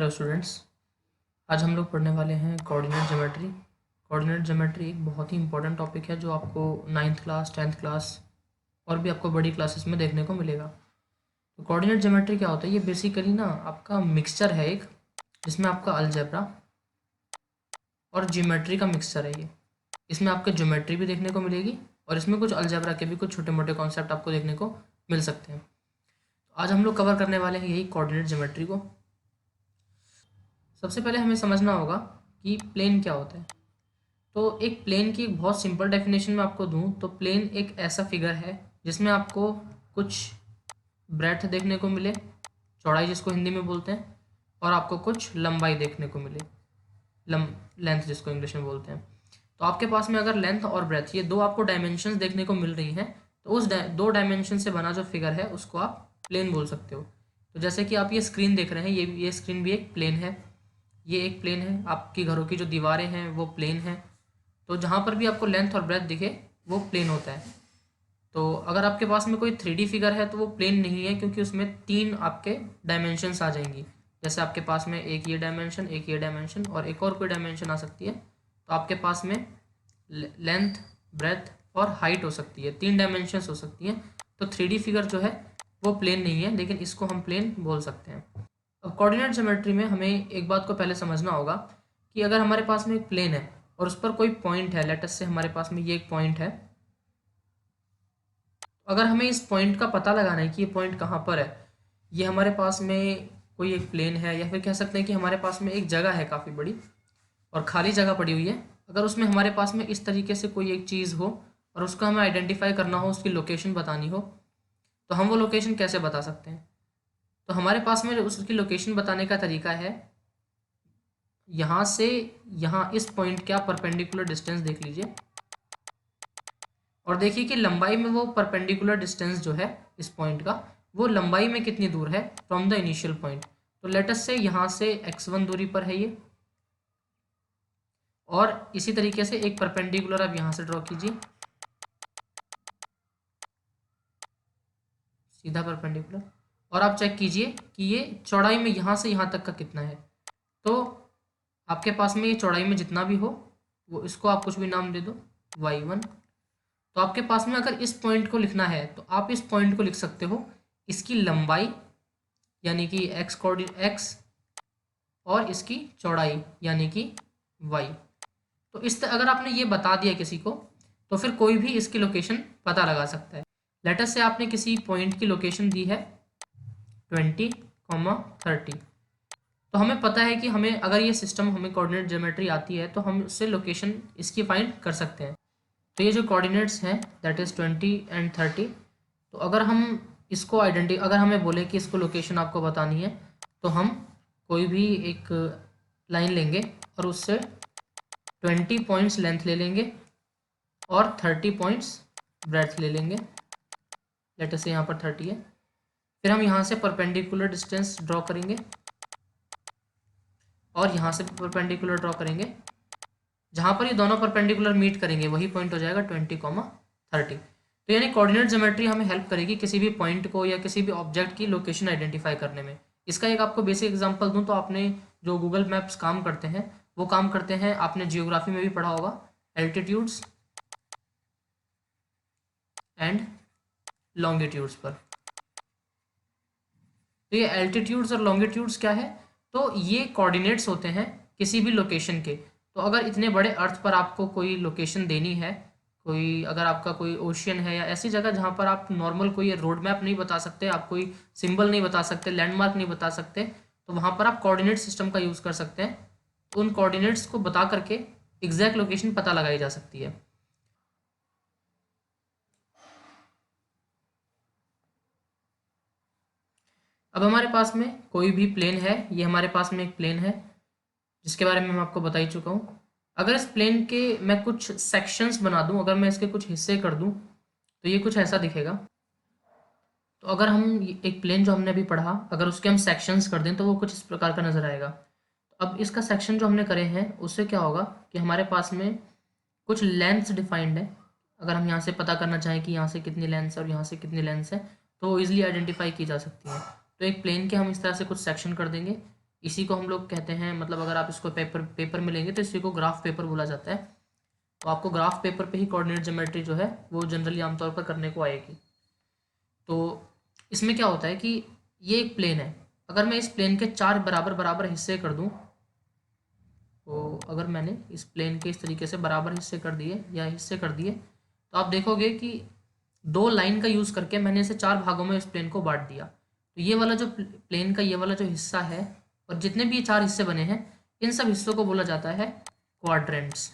Hello students. आज हम लोग पढ़ने वाले हैं कोऑर्डिनेट ज्योमेट्री। कोऑर्डिनेट ज्योमेट्री एक बहुत ही इंपॉर्टेंट टॉपिक है जो आपको 9th क्लास 10th क्लास और भी आपको बड़ी क्लासेस में देखने को मिलेगा। तो कोऑर्डिनेट ज्योमेट्री क्या होता है? ये बेसिकली ना आपका मिक्सचर है एक, जिसमें आपका अलजेब्रा और ज्योमेट्री का मिक्सचर है ये। इसमें आपको ज्योमेट्री भी देखने को मिलेगी और इसमें कुछ अलजेब्रा के भी कुछ छोटे मोटे कॉन्सेप्ट आपको देखने को मिल सकते हैं। तो आज हम लोग कवर करने वाले हैं यही कोऑर्डिनेट ज्योमेट्री को। सबसे पहले हमें समझना होगा कि प्लेन क्या होता है। तो एक प्लेन की एक बहुत सिंपल डेफिनेशन मैं आपको दूं तो प्लेन एक ऐसा फिगर है जिसमें आपको कुछ ब्रेड्थ देखने को मिले, चौड़ाई जिसको हिंदी में बोलते हैं, और आपको कुछ लंबाई देखने को मिले, लेंथ जिसको इंग्लिश में बोलते हैं। तो आपके पास में अगर लेंथ और ब्रेथ ये दो आपको डायमेंशंस देखने को मिल रही हैं तो उस दो डायमेंशन से बना जो फिगर है उसको आप प्लेन बोल सकते हो। तो जैसे कि आप ये स्क्रीन देख रहे हैं, ये स्क्रीन भी एक प्लेन है, ये एक प्लेन है। आपकी घरों की जो दीवारें हैं वो प्लेन हैं। तो जहाँ पर भी आपको लेंथ और ब्रेथ दिखे वो प्लेन होता है। तो अगर आपके पास में कोई 3D फिगर है तो वो प्लेन नहीं है, क्योंकि उसमें 3 आपके डायमेंशंस आ जाएंगी। जैसे आपके पास में एक ये डायमेंशन, एक ये डायमेंशन और एक और कोई डायमेंशन आ सकती है। तो आपके पास में लेंथ, ब्रेथ और हाइट हो सकती है, 3 डायमेंशंस हो सकती हैं। तो 3D फिगर जो है वो प्लेन नहीं है, लेकिन इसको हम प्लेन बोल सकते हैं। अब कोऑर्डिनेट ज्योमेट्री में हमें एक बात को पहले समझना होगा कि अगर हमारे पास में एक प्लेन है और उस पर कोई पॉइंट है, लेट अस से हमारे पास में ये एक पॉइंट है, अगर हमें इस पॉइंट का पता लगाना है कि ये पॉइंट कहाँ पर है, ये हमारे पास में कोई एक प्लेन है या फिर कह सकते हैं कि हमारे पास में एक जगह है काफ़ी बड़ी और खाली जगह पड़ी हुई है, अगर उसमें हमारे पास में इस तरीके से कोई एक चीज़ हो और उसको हमें आइडेंटिफाई करना हो, उसकी लोकेशन बतानी हो, तो हम वो लोकेशन कैसे बता सकते हैं? तो हमारे पास में उसकी लोकेशन बताने का तरीका है, यहाँ से यहाँ इस पॉइंट का परपेंडिकुलर डिस्टेंस देख लीजिए और देखिए कि लंबाई में वो परपेंडिकुलर डिस्टेंस जो है इस पॉइंट का, वो लंबाई में कितनी दूर है फ्रॉम द इनिशियल पॉइंट। तो लेट अस से यहाँ से x1 दूरी पर है ये, और इसी तरीके से एक परपेंडिकुलर आप यहाँ से ड्रॉ कीजिए, सीधा परपेंडिकुलर, और आप चेक कीजिए कि ये चौड़ाई में यहाँ से यहाँ तक का कितना है। तो आपके पास में ये चौड़ाई में जितना भी हो वो, इसको आप कुछ भी नाम दे दो, y1। तो आपके पास में अगर इस पॉइंट को लिखना है तो आप इस पॉइंट को लिख सकते हो इसकी लंबाई यानी कि x और इसकी चौड़ाई यानी कि y। तो अगर आपने ये बता दिया किसी को तो फिर कोई भी इसकी लोकेशन पता लगा सकता है। लेट अस से आपने किसी पॉइंट की लोकेशन दी है 20,30, तो हमें पता है कि हमें अगर ये सिस्टम, हमें कोऑर्डिनेट ज्योमेट्री आती है तो हम उससे लोकेशन इसकी फाइंड कर सकते हैं। तो ये जो कोऑर्डिनेट्स हैं दैट इज़ 20 एंड 30, तो अगर हम इसको अगर हमें बोले कि इसको लोकेशन आपको बतानी है तो हम कोई भी एक लाइन लेंगे और उससे 20 पॉइंट्स लेंथ ले लेंगे और 30 पॉइंट्स ब्रेड्थ ले लेंगे। लेट अस से यहाँ पर 30 है, फिर हम यहाँ से परपेंडिकुलर डिस्टेंस ड्रॉ करेंगे और यहाँ से परपेंडिकुलर ड्रॉ करेंगे। जहाँ पर ये दोनों परपेंडिकुलर मीट करेंगे वही पॉइंट हो जाएगा 20,30। तो यानी कोऑर्डिनेट ज्योमेट्री हमें हेल्प करेगी किसी भी पॉइंट को या किसी भी ऑब्जेक्ट की लोकेशन आइडेंटिफाई करने में। इसका एक आपको बेसिक एग्जांपल दूं तो आपने जो गूगल मैप्स काम करते हैं वो काम करते हैं, आपने जियोग्राफी में भी पढ़ा होगा, एल्टीट्यूड्स एंड लॉन्गिट्यूड्स पर। तो ये एल्टीट्यूड्स और लॉन्गिट्यूड्स क्या है? तो ये कोऑर्डिनेट्स होते हैं किसी भी लोकेशन के। तो अगर इतने बड़े अर्थ पर आपको कोई लोकेशन देनी है, कोई अगर आपका कोई ओशियन है या ऐसी जगह जहाँ पर आप नॉर्मल कोई रोड मैप नहीं बता सकते, आप कोई सिंबल नहीं बता सकते, लैंडमार्क नहीं बता सकते, तो वहाँ पर आप कोऑर्डिनेट सिस्टम का यूज़ कर सकते हैं। तो उन कोऑर्डिनेट्स को बता करके एग्जैक्ट लोकेशन पता लगाई जा सकती है। अब हमारे पास में कोई भी प्लेन है, ये हमारे पास में एक प्लेन है जिसके बारे में मैं आपको बता ही चुका हूँ। अगर इस प्लेन के मैं कुछ सेक्शंस बना दूँ, अगर मैं इसके कुछ हिस्से कर दूँ तो ये कुछ ऐसा दिखेगा। तो अगर हम एक प्लेन जो हमने अभी पढ़ा, अगर उसके हम सेक्शंस कर दें तो वो कुछ इस प्रकार का नज़र आएगा। तो अब इसका सेक्शन जो हमने करे हैं उससे क्या होगा कि हमारे पास में कुछ लेंथ्स डिफाइंड है। अगर हम यहाँ से पता करना चाहें कि यहाँ से कितनी लेंथ्स है और यहाँ से कितनी लेंथ्स है तो ईजिली आइडेंटिफाई की जा सकती है। तो एक प्लेन के हम इस तरह से कुछ सेक्शन कर देंगे इसी को हम लोग कहते हैं, मतलब अगर आप इसको पेपर में लेंगे तो इसी को ग्राफ पेपर बोला जाता है। तो आपको ग्राफ पेपर पे ही कोऑर्डिनेट ज्योमेट्री जो है वो जनरली आमतौर पर करने को आएगी। तो इसमें क्या होता है कि ये एक प्लेन है, अगर मैं इस प्लेन के 4 बराबर बराबर हिस्से कर दूं, तो अगर मैंने इस प्लेन के इस तरीके से बराबर हिस्से कर दिए या हिस्से कर दिए, तो आप देखोगे कि 2 लाइन का यूज़ करके मैंने इसे 4 भागों में इस प्लेन को बांट दिया। तो ये वाला जो प्लेन का ये वाला जो हिस्सा है और जितने भी ये 4 हिस्से बने हैं, इन सब हिस्सों को बोला जाता है क्वाड्रेंट्स।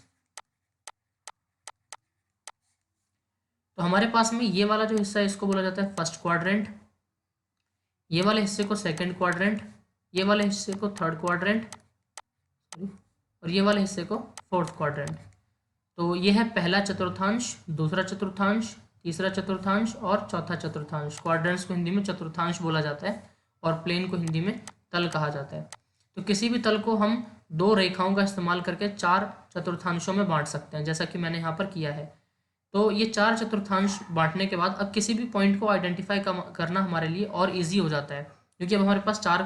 तो हमारे पास में ये वाला जो हिस्सा है इसको बोला जाता है फर्स्ट क्वाड्रेंट, ये वाले हिस्से को सेकंड क्वाड्रेंट, ये वाले हिस्से को थर्ड क्वाड्रेंट और ये वाले हिस्से को फोर्थ क्वाड्रेंट। तो ये है पहला चतुर्थांश, दूसरा चतुर्थांश, तीसरा चतुर्थांश और चौथा चतुर्थांश। क्वाड्रेंट्स को हिंदी में चतुर्थांश बोला जाता है और प्लेन को हिंदी में तल कहा जाता है। तो किसी भी तल को हम 2 रेखाओं का इस्तेमाल करके 4 चतुर्थांशों में बांट सकते हैं, जैसा कि मैंने यहाँ पर किया है। तो ये 4 चतुर्थांश बांटने के बाद अब किसी भी पॉइंट को आइडेंटिफाई करना हमारे लिए और ईजी हो जाता है, क्योंकि अब हमारे पास 4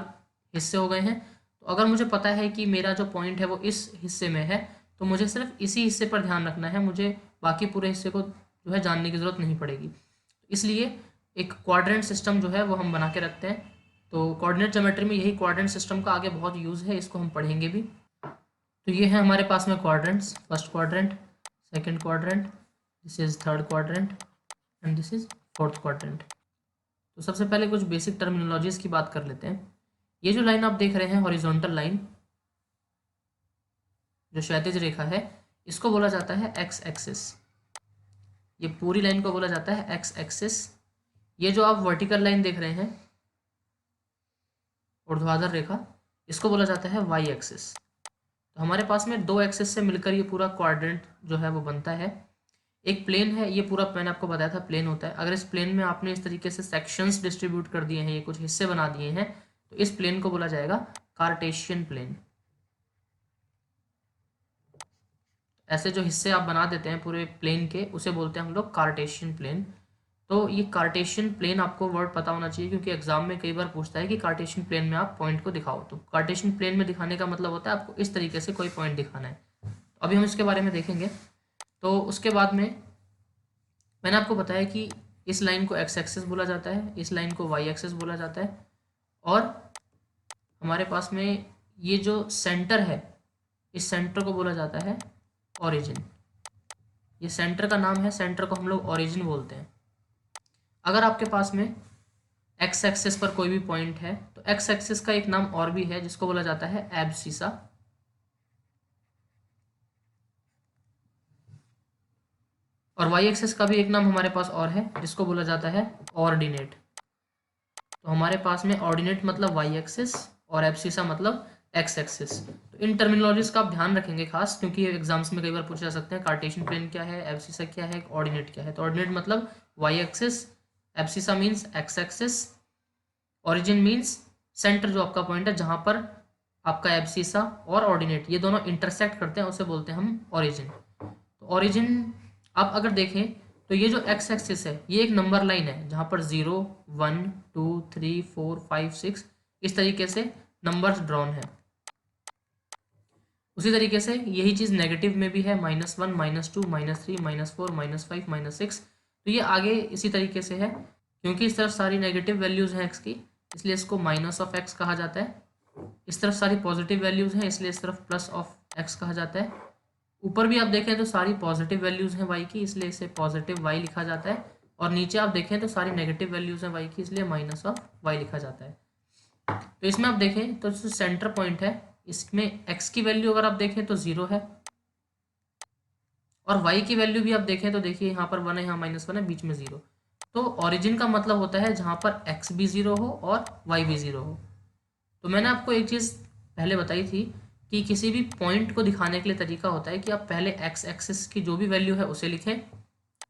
हिस्से हो गए हैं। तो अगर मुझे पता है कि मेरा जो पॉइंट है वो इस हिस्से में है, तो मुझे सिर्फ इसी हिस्से पर ध्यान रखना है, मुझे बाकी पूरे हिस्से को जो है जानने की ज़रूरत नहीं पड़ेगी। इसलिए एक क्वाड्रेंट सिस्टम जो है वो हम बना के रखते हैं। तो कोऑर्डिनेट ज्योमेट्री में यही क्वाड्रेंट सिस्टम का आगे बहुत यूज़ है, इसको हम पढ़ेंगे भी। तो ये है हमारे पास में quadrants, first quadrant, second quadrant, this is third quadrant and this is fourth quadrant. तो सबसे पहले कुछ बेसिक टर्मिनोलॉजीज की बात कर लेते हैं। ये जो लाइन आप देख रहे हैं हॉरिजॉन्टल लाइन, जो क्षैतिज रेखा है, इसको बोला जाता है एक्स एक्सिस। ये पूरी लाइन को बोला जाता है एक्स एक्सिस। ये जो आप वर्टिकल लाइन देख रहे हैं, ऊर्ध्वाधर रेखा, इसको बोला जाता है वाई एक्सिस। तो हमारे पास में 2 एक्सिस से मिलकर ये पूरा क्वाड्रेंट जो है वो बनता है। एक प्लेन है, ये पूरा मैंने आपको बताया था प्लेन होता है। अगर इस प्लेन में आपने इस तरीके से सेक्शंस डिस्ट्रीब्यूट कर दिए हैं, ये कुछ हिस्से बना दिए हैं, तो इस प्लेन को बोला जाएगा कार्टेशियन प्लेन। ऐसे जो हिस्से आप बना देते हैं पूरे प्लेन के, उसे बोलते हैं हम लोग कार्टेशियन प्लेन। तो ये कार्टेशियन प्लेन आपको वर्ड पता होना चाहिए, क्योंकि एग्जाम में कई बार पूछता है कि कार्टेशियन प्लेन में आप पॉइंट को दिखाओ। तो कार्टेशियन प्लेन में दिखाने का मतलब होता है आपको इस तरीके से कोई पॉइंट दिखाना है। तो अभी हम इसके बारे में देखेंगे। तो उसके बाद में मैंने आपको बताया कि इस लाइन को एक्स एक्सिस बोला जाता है, इस लाइन को वाई एक्सिस बोला जाता है, और हमारे पास में ये जो सेंटर है, इस सेंटर को बोला जाता है ओरिजिन। ये सेंटर का नाम है, सेंटर को हम लोग ओरिजिन बोलते हैं। अगर आपके पास में एक्स एक्सिस पर कोई भी पॉइंट है, तो एक्स एक्सिस का एक नाम और भी है जिसको बोला जाता है एब्सिसा, और वाई एक्सिस का भी एक नाम हमारे पास और है जिसको बोला जाता है ऑर्डिनेट। तो हमारे पास में ऑर्डिनेट मतलब वाई एक्सिस और एब्सिसा मतलब एक्स एक्सिस। तो इन टर्मिनोलॉजीज का आप ध्यान रखेंगे खास, क्योंकि एग्जाम्स में कई बार पूछे जा सकते हैं कार्टेशियन प्लेन क्या है, एब्सिसा क्या है, ऑर्डिनेट क्या है। तो ऑर्डिनेट मतलब y axis, abscissa means x axis, origin means centre जो आपका पॉइंट है जहां पर आपका एब्सिसा और ऑर्डिनेट ये दोनों इंटरसेक्ट करते हैं, उसे बोलते हैं हम ओरिजिन। तो ओरिजिन आप अगर देखें तो ये जो एक्स एक्सिस है ये एक नंबर लाइन है, जहां पर 0 1 2 3 4 5 6 इस तरीके से नंबर्स ड्रॉन है। उसी तरीके से यही चीज़ नेगेटिव में भी है, -1 -2 -3 -4 -5 -6। तो ये आगे इसी तरीके से है, क्योंकि इस तरफ सारी नेगेटिव वैल्यूज़ हैं एक्स की, इसलिए इसको माइनस ऑफ एक्स कहा जाता है। इस तरफ सारी पॉजिटिव वैल्यूज़ हैं, इसलिए इस तरफ प्लस ऑफ एक्स कहा जाता है। ऊपर भी आप देखें तो सारी पॉजिटिव वैल्यूज़ हैं वाई की, इसलिए इसे पॉजिटिव वाई लिखा जाता है। और नीचे आप देखें तो सारी नेगेटिव वैल्यूज़ हैं वाई की, इसलिए माइनस ऑफ वाई लिखा जाता है। तो इसमें आप देखें तो जो सेंटर पॉइंट है, इसमें एक्स की वैल्यू अगर आप देखें तो 0 है, और वाई की वैल्यू भी आप देखें तो देखिए यहाँ पर 1 है, यहाँ -1 है, बीच में 0। तो ओरिजिन का मतलब होता है जहाँ पर एक्स भी 0 हो और वाई भी 0 हो। तो मैंने आपको एक चीज़ पहले बताई थी कि किसी भी पॉइंट को दिखाने के लिए तरीका होता है कि आप पहले एक्स एक्सिस की जो भी वैल्यू है उसे लिखें,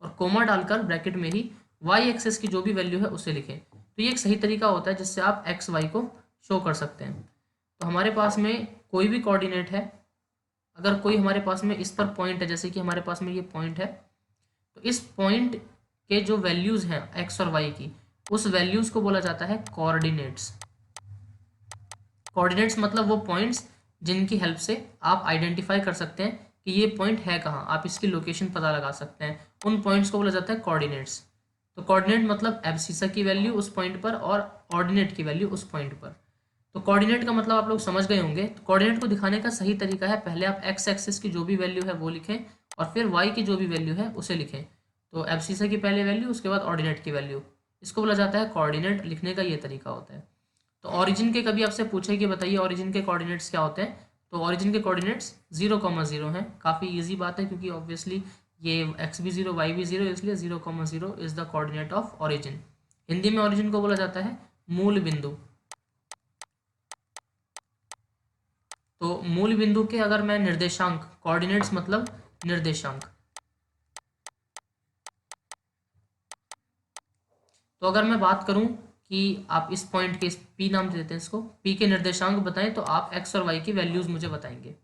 और कोमा डालकर ब्रैकेट में ही वाई एक्सिस की जो भी वैल्यू है उसे लिखें। तो ये एक सही तरीका होता है जिससे आप एक्स वाई को शो कर सकते हैं। तो हमारे पास में कोई भी कोऑर्डिनेट है, अगर कोई हमारे पास में इस पर पॉइंट है, जैसे कि हमारे पास में ये पॉइंट है, तो इस पॉइंट के जो वैल्यूज़ हैं एक्स और वाई की, उस वैल्यूज़ को बोला जाता है कोऑर्डिनेट्स। कोऑर्डिनेट्स मतलब वो पॉइंट्स जिनकी हेल्प से आप आइडेंटिफाई कर सकते हैं कि ये पॉइंट है कहाँ, आप इसकी लोकेशन पता लगा सकते हैं, उन पॉइंट्स को बोला जाता है कोऑर्डिनेट्स। तो कोऑर्डिनेट मतलब एब्सिसा की वैल्यू उस पॉइंट पर और ऑर्डिनेट की वैल्यू उस पॉइंट पर। तो कोऑर्डिनेट का मतलब आप लोग समझ गए होंगे। तो कोऑर्डिनेट को दिखाने का सही तरीका है, पहले आप एक्स एक्सिस की जो भी वैल्यू है वो लिखें और फिर वाई की जो भी वैल्यू है उसे लिखें। तो एब्सिसा की पहले वैल्यू, उसके बाद ऑर्डिनेट की वैल्यू, इसको बोला जाता है कोऑर्डिनेट। लिखने का ये तरीका होता है। तो ऑरिजिन के कभी आपसे पूछे कि बताइए ऑरिजिन के कोऑर्डिनेट्स क्या होते हैं, तो ऑरिजिन के कोऑर्डिनेट्स 0,0 हैं। काफ़ी इजी बात है क्योंकि ऑब्वियसली ये एक्स भी जीरो वाई भी जीरो, इसलिए 0,0 is the coordinate of origin. Hindi में ऑरिजिन को बोला जाता है मूल बिंदु। तो मूल बिंदु के अगर मैं निर्देशांक, कोऑर्डिनेट्स मतलब निर्देशांक, तो अगर मैं बात करूं कि आप इस पॉइंट के, इस पी नाम दे देते हैं इसको, पी के निर्देशांक बताएं तो आप एक्स और वाई की वैल्यूज मुझे बताएंगे।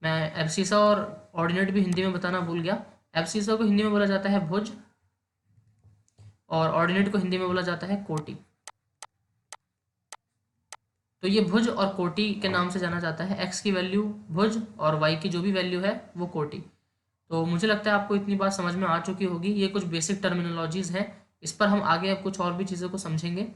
मैं एब्सिसा और ऑर्डिनेट भी हिंदी में बताना भूल गया। एब्सिसा को हिंदी में बोला जाता है भुज और ऑर्डिनेट को हिंदी में बोला जाता है कोटि। तो ये भुज और कोटि के नाम से जाना जाता है। एक्स की वैल्यू भुज और वाई की जो भी वैल्यू है वो कोटि। तो मुझे लगता है आपको इतनी बात समझ में आ चुकी होगी। ये कुछ बेसिक टर्मिनोलॉजीज हैं, इस पर हम आगे अब कुछ और भी चीज़ों को समझेंगे।